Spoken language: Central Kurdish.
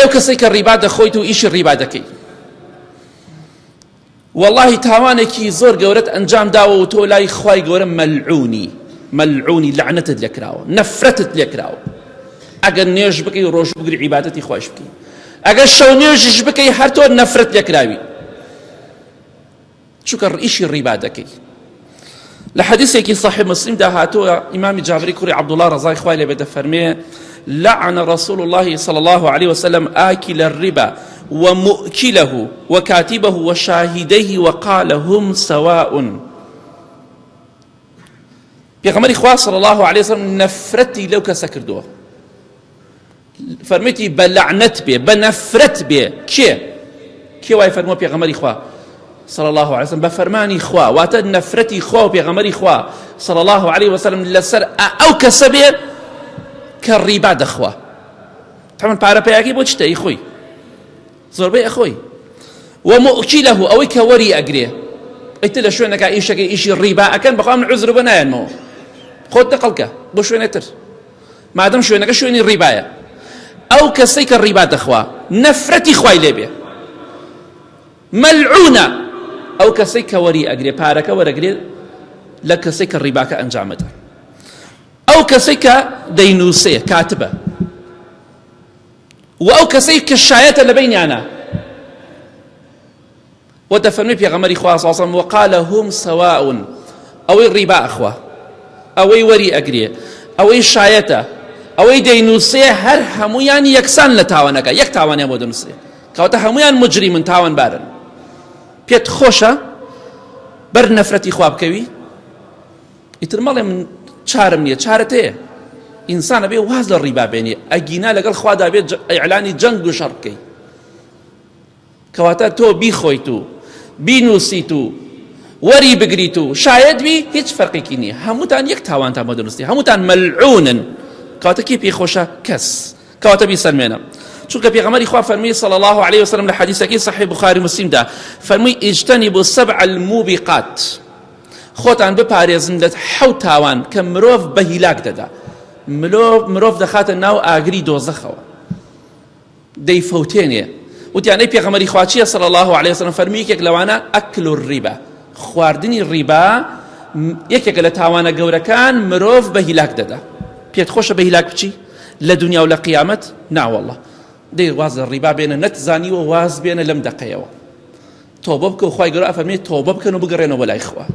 لەو کەسەی کە ڕیبا دەخۆیت و ئیشی ڕیبا دەکەی. والله تاوانێکی زۆر گەورەت ئەنجام داوە و تۆ لای خوای گەورە مەلعونی لعنەتت لێکراوە، نەفرەتت لێکراوە. ئەگەر نوێژ بکەی ڕۆژ بگری عیبادەتی خۆش بکەی، ئەگەر شەو نوێژش بکەی هەر تۆ نەفرەت لێکراوی، چونکە ئیشی ڕیبا دەکەی. لە حەدیثێکی صحیح مسلم دا هاتووە ئیمامی جابری کوڕی عەبدوڵڵا ڕەزای خوای لێ بێ دەفەرمێ لعن رسول الله صلى الله عليه وسلم آكل الربا ومؤكله وكاتبه وشاهديه وقال هم سواء. پێغەمبەری خوا صلى الله عليه وسلم نفرەتی لەو کەسە کردووە، فەرمێتی بە لعنەت بێ، بە نەفرەت بێ. کێ وای فەرمووە پێغەمبەری خوا صلى الله عليه وسلم بفرماني خوا واتە نەفرەتی خوا و پێغەمبەری خوا صلى الله عليه وسلم لەسەر ئەو کەسە بێ کە ڕیبا دەخوا. طبعا پارەپەیاکی بۆ چتە ئیخۆی زۆربەی ئەخۆی. ومؤكله ئەوەی کە وەری ئەگرێ، ئیتر لە شوێنەکە ئیشەکەی ئیشی ڕیبا ئەکەن بەخوا من عوزر بە نایەنمەوە، خۆت دەقەڵکە بۆ شوێنێتر مادەم شوێنەکە شوێنی ڕیبایە. ئەو کەسەی کە ڕیبا دەخوا نەفرەتی خوای لێ بێ، مەلعونە ئەو کەسەی کە وەری ئەگرێ، پارەکە وەرەگرێ لە کەسەی کە ڕیباکە ئەنجامەدە، ئەو کەسەی کە دەینووسێ کاتبە، و ئەو کەسەی کە شایەتە لە بینیانە. وتفرمي پێغەمبەری خوا صلی الله علیه و سلم وقال هم سواء، ئەوەی ڕیبا ئەخوا، ئەوەی وەری ئەگرێ، ئەوەی شایەتە، ئەوەی دەینووسێ، هەر هەمویان یەکسان لە تاوانەکە، یەک تاوانیان بۆ دەنووسێ، کەواتە هەمویان مجریمن تاوانبارن. پێت خۆشە بەر نەفرەتی خوا بکەوی؟ ئیتر مەڵێ من چارم نییە، چارەت هەیە. ئینسانە بێ واز لە ڕیبا بێنێ، ئەگینا لەگەڵ خوادا بێت ئیعلانی جەنگ و شەڕ بکەی، کەواتە تۆ بیخۆیت و بینووسیت و وەری بگریت و شاید بی، هیچ فەرقێکی نییە، هەمووتان یەک تاوانتان بۆ دەنووسێ، هەمووتان مەلعونن. کەواتە کێ پێی خۆشە؟ کەس. کەواتە بیسەلمێنە، چونکە پێغەمبەری خوا فەرمی صلی الله عليه وسلم لە حەدیثەکەی صحیح بخاری مسلمدا فەرمووی ئیجتەنیبوا السەبع الموبقات، خۆتان بپارێزن لە حەوت تاوان کە مرۆڤ بە هیلاک دەدا، مرۆڤ دەخاتە ناو ئاگری دۆزەخەوە، دەیفەوتێنێ. وتیانەی پێغەمبەری خوا چییە صلی الله عليه وسلم؟ فەرمی یەکێک لەوانە ئەکل الڕیبا، خواردنی ڕیبا یەکێکە لە تاوانە گەورەکان، مرۆڤ بە هیلاک دەدا. پێت خۆشە بە هیلاک بچی لە دنیا و لە قیامەت؟ ناوەڵڵە، دەی واز لە ڕیبا بێنە، نەتزانیوە واز بێنە لەم دەقەیەوە. تۆبە بکە و خوای گەورە ئەفەرمێ تۆبە بکەن و بگەڕێنەوە لای خوا.